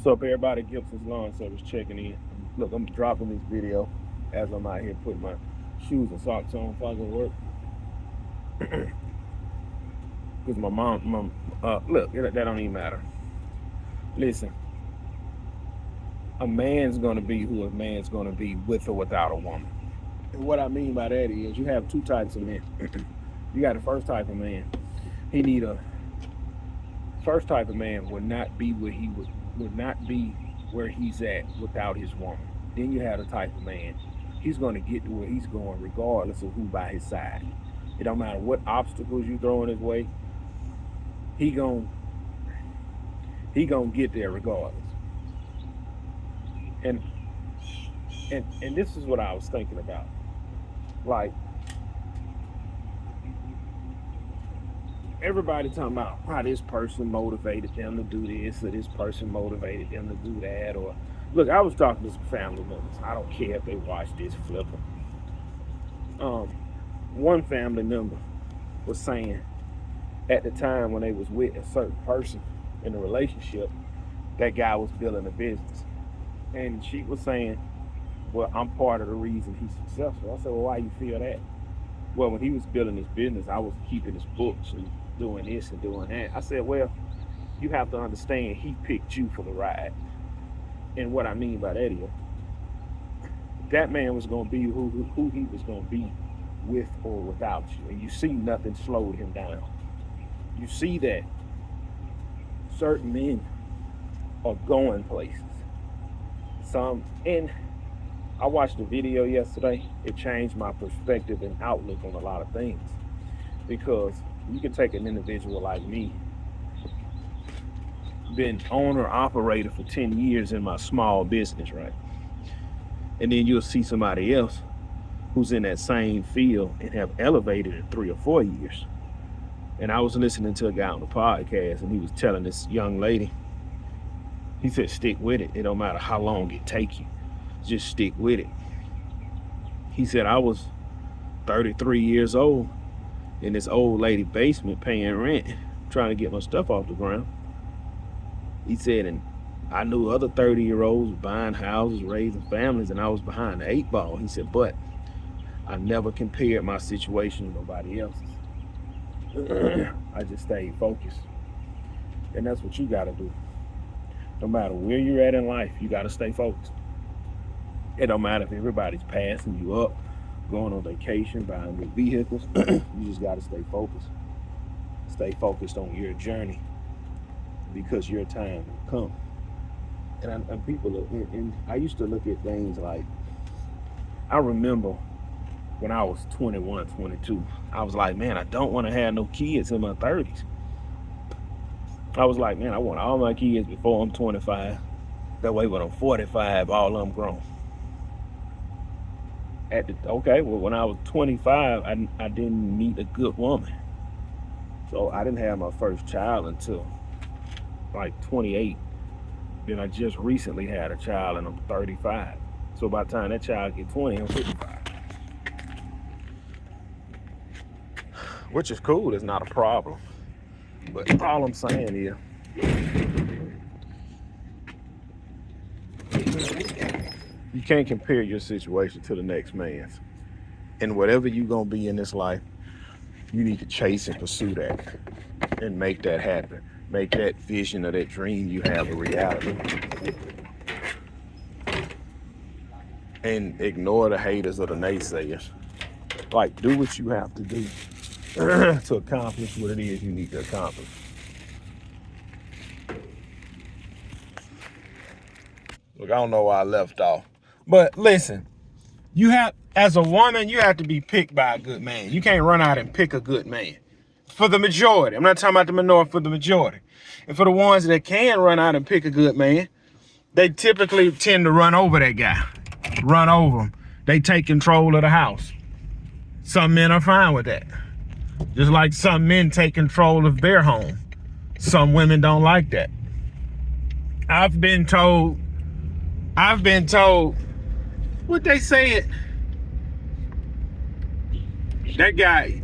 What's up, everybody? Gibson's Lawn Service checking in. Look, I'm dropping this video as I'm out here putting my shoes and socks on before I go to work. Because my mom, look, that don't even matter. Listen, a man's going to be who a man's going to be with or without a woman. And what I mean by that is you have two types of men. You got the first type of man. First type of man would not be where would not be where he's at without his woman. Then you have the type of man, he's going to get to where he's going regardless of who by his side. It don't matter what obstacles you throw in his way, he gonna get there regardless. And this is what I was thinking about. Like, everybody talking about how this person motivated them to do this, or this person motivated them to do that. Or look, I was talking to some family members. I don't care if they watch this flipper. One family member was saying at the time when they was with a certain person in a relationship, that guy was building a business. And she was saying, well, I'm part of the reason he's successful. I said, well, why you feel that? Well, when he was building his business, I was keeping his books and doing this and doing that. I said, well, you have to understand he picked you for the ride. And what I mean by that is, that man was going to be who he was going to be with or without you. And you see nothing slowed him down. You see that certain men are going places. And I watched a video yesterday. It changed my perspective and outlook on a lot of things. Because you can take an individual like me, been owner operator for 10 years in my small business, right? And then you'll see somebody else who's in that same field and have elevated in 3 or 4 years. And I was listening to a guy on the podcast, and he was telling this young lady, he said, stick with it. It don't matter how long it take you. Just stick with it. He said, I was 33 years old in this old lady basement paying rent, trying to get my stuff off the ground. He said, and I knew other 30-year-olds buying houses, raising families, and I was behind the 8 ball. He said, but I never compared my situation to nobody else's. I just stayed focused. And that's what you got to do. No matter where you're at in life, you got to stay focused. It don't matter if everybody's passing you up, going on vacation, buying new vehicles. You just got to stay focused. Stay focused on your journey, because your time will come. And people, and I used to look at things like, I remember when I was 21, 22, I was like, man, I don't want to have no kids in my 30s. I was like, man, I want all my kids before I'm 25. That way when I'm 45, all of them grown. When I was 25, I didn't meet a good woman. So I didn't have my first child until like 28. Then I just recently had a child and I'm 35. So by the time that child gets 20, I'm 55. Which is cool, it's not a problem. But all I'm saying is, you can't compare your situation to the next man's. And whatever you're going to be in this life, you need to chase and pursue that and make that happen. Make that vision or that dream you have a reality. And ignore the haters or the naysayers. Like, do what you have to do to accomplish what it is you need to accomplish. Look, I don't know where I left off. But listen, as a woman, you have to be picked by a good man. You can't run out and pick a good man. For the majority. I'm not talking about the minority, for the majority. And for the ones that can run out and pick a good man, they typically tend to run over that guy. Run over him. They take control of the house. Some men are fine with that. Just like some men take control of their home. Some women don't like that. I've been told, what they said, that guy,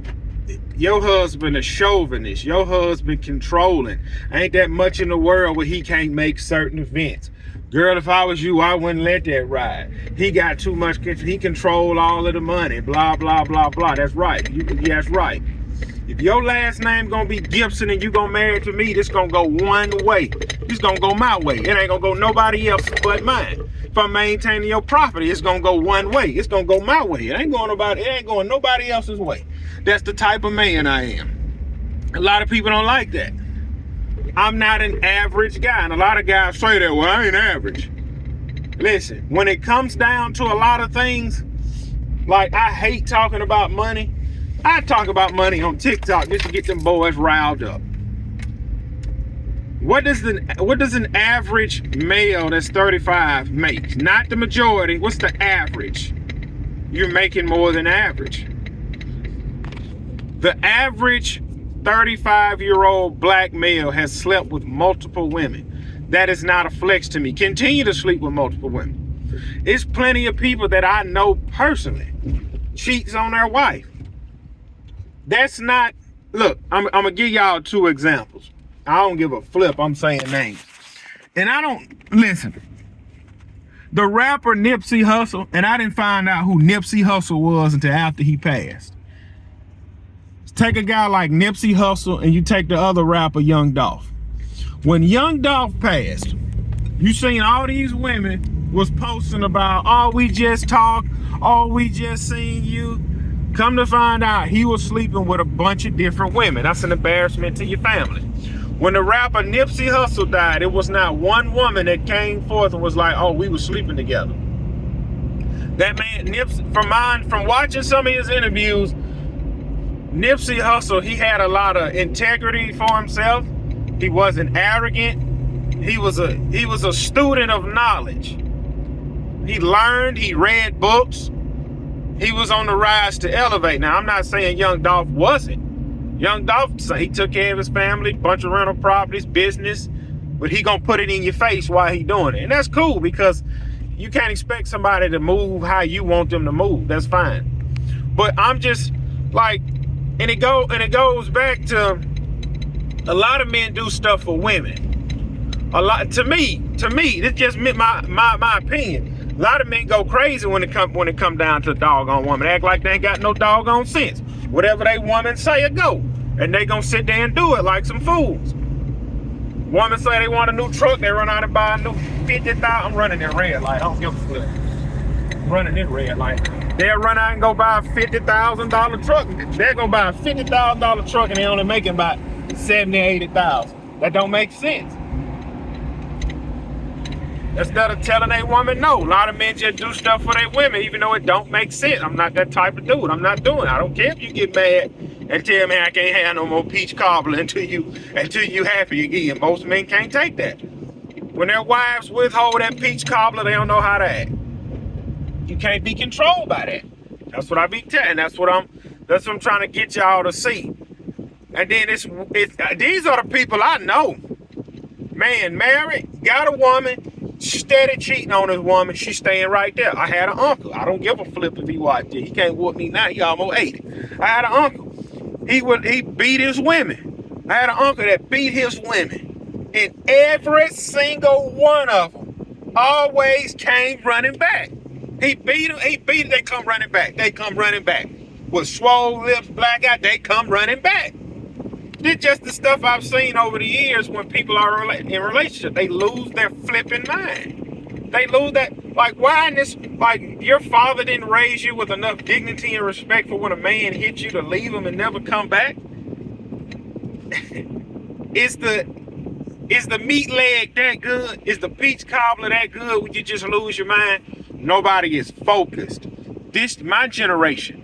Your husband a chauvinist. Your husband controlling. Ain't that much in the world where he can't make certain events. Girl, if I was you, I wouldn't let that ride. He got too much control. He control all of the money. Blah, blah, blah, blah. That's right. That's right. If your last name gonna be Gibson and you gonna marry to me, this gonna go one way. This gonna go my way. It ain't gonna go nobody else but mine. If I'm maintaining your property, it's gonna go one way. It's gonna go my way. It ain't going nobody else's way. That's the type of man I am. A lot of people don't like that. I'm not an average guy. And a lot of guys say that, well, I ain't average. Listen, when it comes down to a lot of things, like I hate talking about money. I talk about money on TikTok just to get them boys riled up. What does an average male that's 35 make? Not the majority. What's the average? You're making more than average. The average 35-year-old black male has slept with multiple women. That is not a flex to me. Continue to sleep with multiple women. It's plenty of people that I know personally cheats on their wife. That's not, look, I'm going to give y'all two examples. I don't give a flip. I'm saying names. And I don't, listen, the rapper Nipsey Hussle, and I didn't find out who Nipsey Hussle was until after he passed. Take a guy like Nipsey Hussle and you take the other rapper, Young Dolph. When Young Dolph passed, you seen all these women was posting about, oh, we just talked, oh, we just seen you. Come to find out, he was sleeping with a bunch of different women. That's an embarrassment to your family. When the rapper Nipsey Hussle died, it was not one woman that came forth and was like, oh, we were sleeping together. That man, Nipsey, from watching some of his interviews, Nipsey Hussle, he had a lot of integrity for himself. He wasn't arrogant. He was a student of knowledge. He learned, he read books. He was on the rise to elevate. Now, I'm not saying Young Dolph wasn't. Young Dolph, he took care of his family, bunch of rental properties, business, but he gonna put it in your face while he doing it. And that's cool because you can't expect somebody to move how you want them to move. That's fine. But I'm just like, and it goes back to a lot of men do stuff for women. A lot to me, this just my opinion. A lot of men go crazy when it come down to a doggone woman. Act like they ain't got no doggone sense. Whatever they woman say or go. And they gonna sit there and do it like some fools. Women say they want a new truck, they run out and buy a new 50,000. I'm running in red light. I don't give a flip. I'm running in red light. They'll run out and go buy a $50,000 truck. They're gonna buy a $50,000 truck and they only making about 70,000 or 80,000. That don't make sense. Instead of telling a woman no, a lot of men just do stuff for their women, even though it don't make sense. I'm not that type of dude. I'm not doing it. I don't care if you get mad and tell me I can't have no more peach cobbler until you happy again. Most men can't take that. When their wives withhold that peach cobbler, they don't know how to act. You can't be controlled by that. That's what I be telling. That's what I'm trying to get y'all to see. And then these are the people I know. Man, married, got a woman, steady cheating on his woman. She's staying right there. I had an uncle. I don't give a flip if he watched it. He can't whoop me now. He almost 80. I had an uncle. He beat his women. I had an uncle that beat his women. And every single one of them always came running back. He beat them. They come running back. With swole lips, black eye, they come running back. It's just the stuff I've seen over the years when people are in relationship. They lose their flipping mind. They lose that, like, why in this, like, your father didn't raise you with enough dignity and respect for when a man hits you to leave him and never come back? Is the meat leg that good? Is the peach cobbler that good when you just lose your mind? Nobody is focused. My generation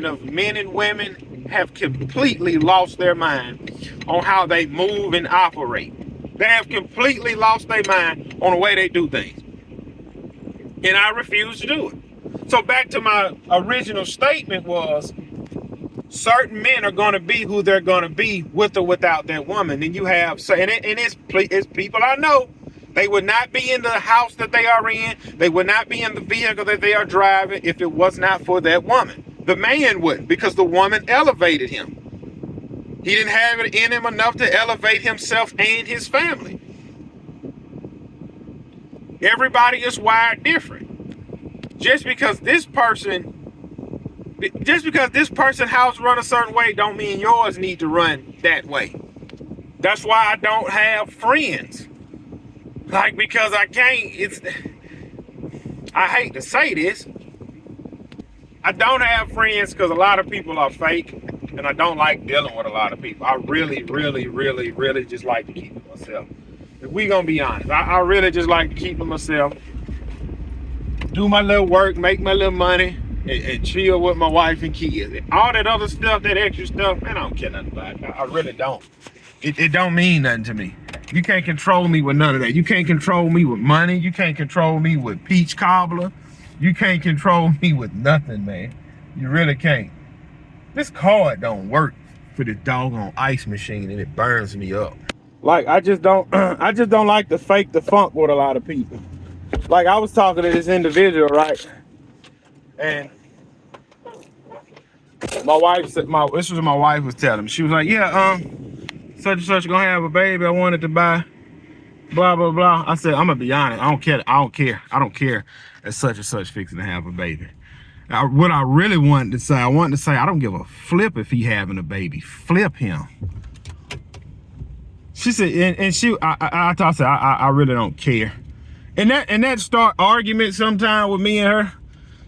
of men and women have completely lost their mind on how they move and operate. They have completely lost their mind on the way they do things. And I refuse to do it. So back to my original statement was, certain men are going to be who they're going to be with or without that woman. And you have, and it's people I know. They would not be in the house that they are in. They would not be in the vehicle that they are driving if it was not for that woman. The man wouldn't, because the woman elevated him. He didn't have it in him enough to elevate himself and his family. Everybody is wired different. Just because this person house run a certain way don't mean yours need to run that way. That's why I don't have friends. Like, because I can't, I hate to say this, I don't have friends because a lot of people are fake, and I don't like dealing with a lot of people. I really, really, really, really just like to keep it myself. If we gonna be honest, I really just like to keep it myself, do my little work, make my little money, and chill with my wife and kids. All that other stuff, that extra stuff, man, I don't care nothing about it. I really don't. It don't mean nothing to me. You can't control me with none of that. You can't control me with money. You can't control me with peach cobbler. You can't control me with nothing, man. You really can't. This card don't work for the doggone ice machine, and it burns me up. Like, I just don't like to fake the funk with a lot of people. Like, I was talking to this individual, right? And my wife said, this was what my wife was telling me. She was like, yeah, such and such gonna have a baby. I wanted to buy blah, blah, blah. I said, I'm gonna be honest. I don't care that such and such fixing to have a baby. What I really wanted to say, I don't give a flip if he having a baby. Flip him. She said, I really don't care. And that start argument sometime with me and her.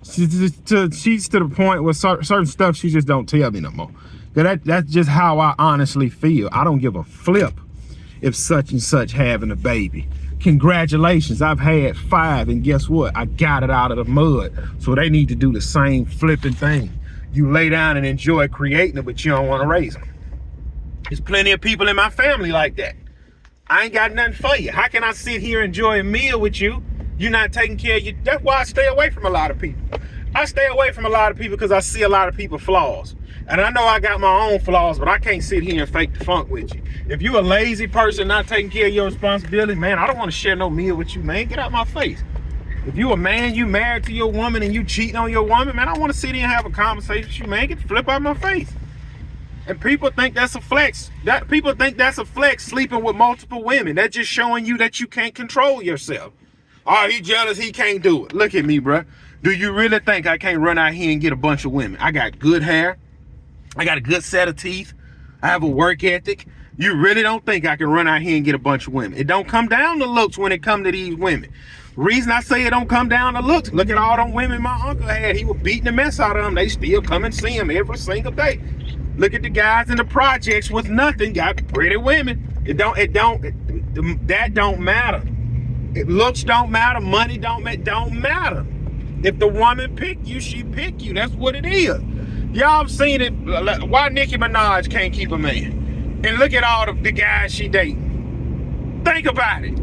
She's to the point where certain stuff she just don't tell me no more. That's just how I honestly feel. I don't give a flip if such and such having a baby. Congratulations, I've had 5, and guess what? I got it out of the mud. So they need to do the same flipping thing. You lay down and enjoy creating it, but you don't want to raise them. There's plenty of people in my family like that. I ain't got nothing for you. How can I sit here and enjoy a meal with you? You're not taking care of you. That's why I stay away from a lot of people. I stay away from a lot of people because I see a lot of people flaws. And I know I got my own flaws, but I can't sit here and fake the funk with you. If you a lazy person not taking care of your responsibility, man, I don't want to share no meal with you, man. Get out my face. If you a man, you married to your woman and you cheating on your woman, man, I want to sit here and have a conversation with you, man. Get the flip out my face. And people think that's a flex. People think that's a flex, sleeping with multiple women. That's just showing you that you can't control yourself. Oh, he jealous, he can't do it. Look at me, bro. Do you really think I can't run out here and get a bunch of women? I got good hair. I got a good set of teeth. I have a work ethic. You really don't think I can run out here and get a bunch of women? It don't come down to looks when it come to these women. Reason I say it don't come down to looks, look at all them women my uncle had. He was beating the mess out of them. They still come and see him every single day. Look at the guys in the projects with nothing, got pretty women. That don't matter. Looks don't matter, money don't matter. If the woman pick you, she pick you. That's what it is. Y'all seen it. Why Nicki Minaj can't keep a man? And look at all the guys she dating. Think about it.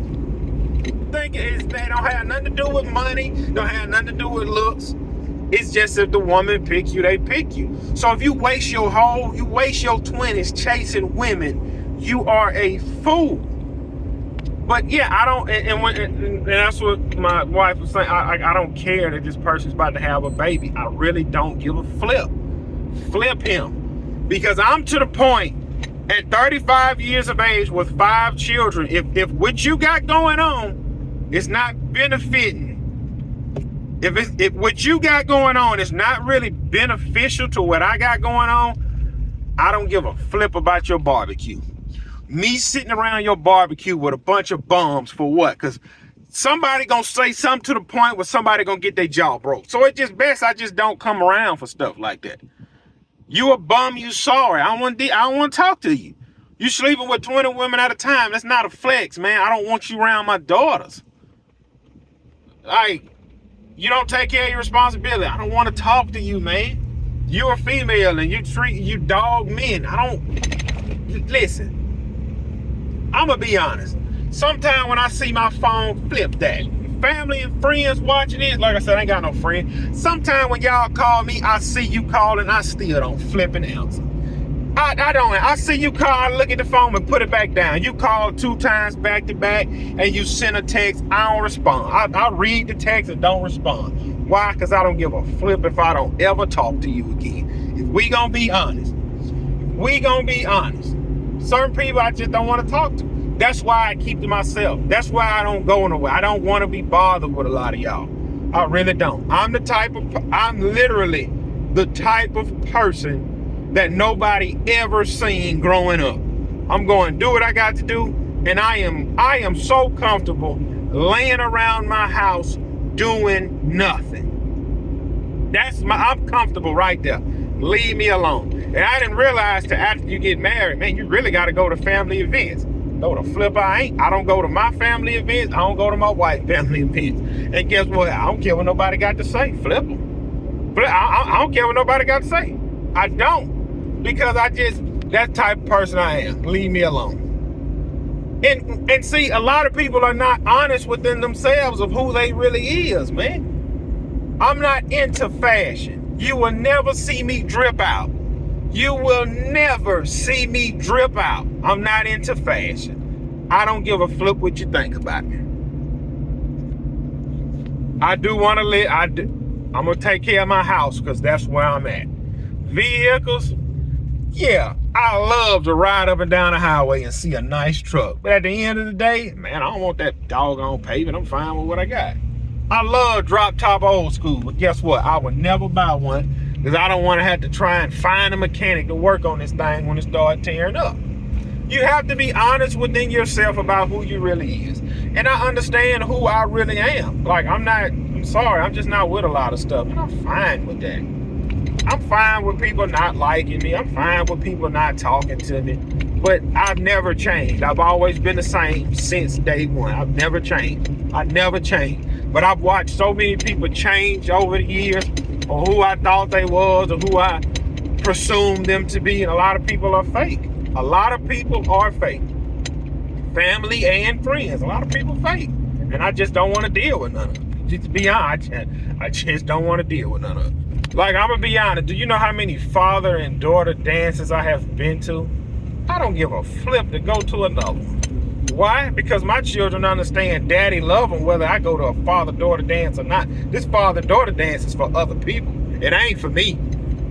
They don't have nothing to do with money. Don't have nothing to do with looks. It's just if the woman pick you, they pick you. So if you waste your 20s chasing women, you are a fool. But yeah, I don't, and that's what my wife was saying. I don't care that this person's about to have a baby. I really don't give a flip. Flip him. Because I'm to the point at 35 years of age with 5 children, if what you got going on is not benefiting, if what you got going on is not really beneficial to what I got going on, I don't give a flip about your barbecue. Me sitting around your barbecue with a bunch of bums for what? Because somebody gonna say something to the point where somebody gonna get their jaw broke. So it's just best I just don't come around for stuff like that. You a bum, you sorry. I don't want to talk to you. You sleeping with 20 women at a time. That's not a flex, man. I don't want you around my daughters. Like, you don't take care of your responsibility. I don't want to talk to you, man. You're a female and you dog men. Listen. I'm going to be honest. Sometimes when I see my phone, flip that. Family and friends watching it, like I said, I ain't got no friend. Sometimes when y'all call me, I see you calling, I still don't flip and answer. I see you call, I look at the phone and put it back down. You call 2 times back to back and you send a text, I don't respond. I read the text and don't respond. Why? Because I don't give a flip if I don't ever talk to you again. If we gonna be honest, certain people I just don't want to talk to. That's why I keep to myself. That's why I don't go nowhere. I don't want to be bothered with a lot of y'all. I really don't. I'm literally the type of person that nobody ever seen growing up. I'm going to do what I got to do, and I am so comfortable laying around my house doing nothing. I'm comfortable right there. Leave me alone. And I didn't realize till after you get married, man, you really got to go to family events. No, the flip I ain't. I don't go to my family events. I don't go to my wife's family events. And guess what? I don't care what nobody got to say. Flip them. I don't care what nobody got to say. I don't. Because that type of person I am. Leave me alone. And see, a lot of people are not honest within themselves of who they really is, man. I'm not into fashion. You will never see me drip out. You will never see me drip out. I'm not into fashion. I don't give a flip what you think about me. I do want to live. I'm going to take care of my house because that's where I'm at. Vehicles, yeah, I love to ride up and down the highway and see a nice truck. But at the end of the day, man, I don't want that doggone pavement. I'm fine with what I got. I love drop top old school, but guess what? I would never buy one because I don't want to have to try and find a mechanic to work on this thing when it starts tearing up. You have to be honest within yourself about who you really is. And I understand who I really am. Like, I'm sorry, I'm just not with a lot of stuff. And I'm fine with that. I'm fine with people not liking me. I'm fine with people not talking to me. But I've never changed. I've always been the same since day one. I've never changed. I never changed. But I've watched so many people change over the years, or who I thought they was, or who I presumed them to be. And a lot of people are fake. A lot of people are fake. Family and friends. A lot of people fake. And I just don't want to deal with none of them. Just to be honest, I just don't want to deal with none of them. Like, I'm going to be honest. Do you know how many father and daughter dances I have been to? I don't give a flip to go to another one. Why? Because my children understand daddy love them whether I go to a father-daughter dance or not. This father-daughter dance is for other people. It ain't for me.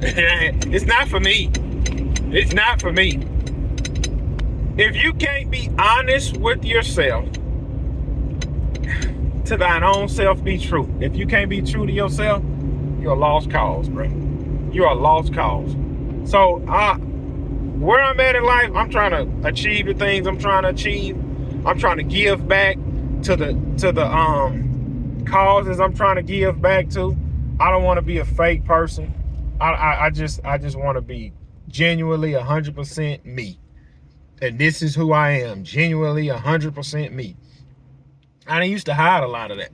It's not for me. It's not for me. If you can't be honest with yourself, to thine own self be true. If you can't be true to yourself, you're a lost cause, bro. You're a lost cause. So, where I'm at in life, I'm trying to achieve the things I'm trying to achieve. I'm trying to give back to the causes I'm trying to give back to. I don't want to be a fake person. I just want to be genuinely 100% me. And this is who I am, genuinely 100% me. I used to hide a lot of that.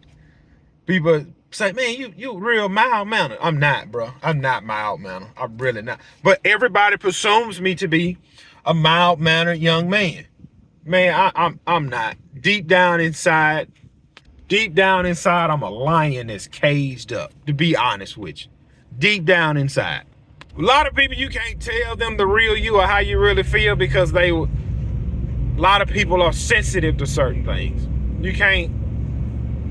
People say, man, you real mild-mannered. I'm not, bro. I'm not mild-mannered. I'm really not. But everybody presumes me to be a mild-mannered young man. Man, I'm not. Deep down inside, I'm a lion that's caged up, to be honest with you. Deep down inside. A lot of people, you can't tell them the real you or how you really feel because a lot of people are sensitive to certain things.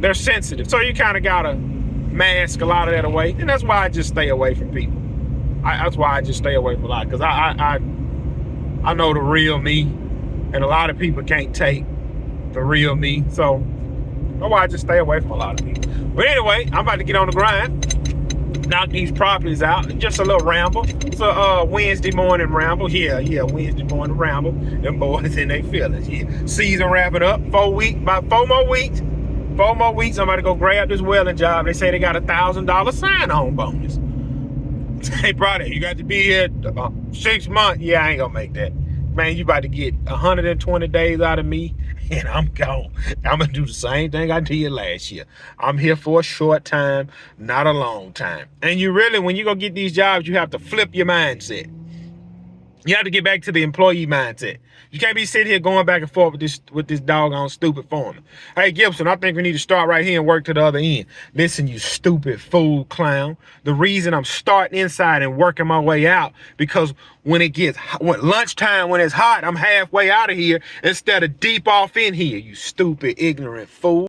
They're sensitive. So you kind of got to mask a lot of that away. And that's why I just stay away from people. That's why I just stay away from a lot. Because I know the real me. And a lot of people can't take the real me. So that's why I just stay away from a lot of people. But anyway, I'm about to get on the grind. Knock these properties out. Just a little ramble. It's a Wednesday morning ramble. Yeah, Wednesday morning ramble. Them boys in their feelings. Yeah. Season wrapping up. About 4 more weeks. 4 more weeks, I'm about to go grab this welding job. They say they got $1,000 sign-on bonus. Hey, brother, you got to be here 6 months. Yeah, I ain't gonna make that. Man, you about to get 120 days out of me, and I'm gone. I'm gonna do the same thing I did last year. I'm here for a short time, not a long time. And you really, when you go get these jobs, you have to flip your mindset. You have to get back to the employee mindset. You can't be sitting here going back and forth with this doggone stupid foreman. Hey, Gibson, I think we need to start right here and work to the other end. Listen, you stupid fool clown. The reason I'm starting inside and working my way out, because when lunchtime, when it's hot, I'm halfway out of here instead of deep off in here, you stupid, ignorant fool.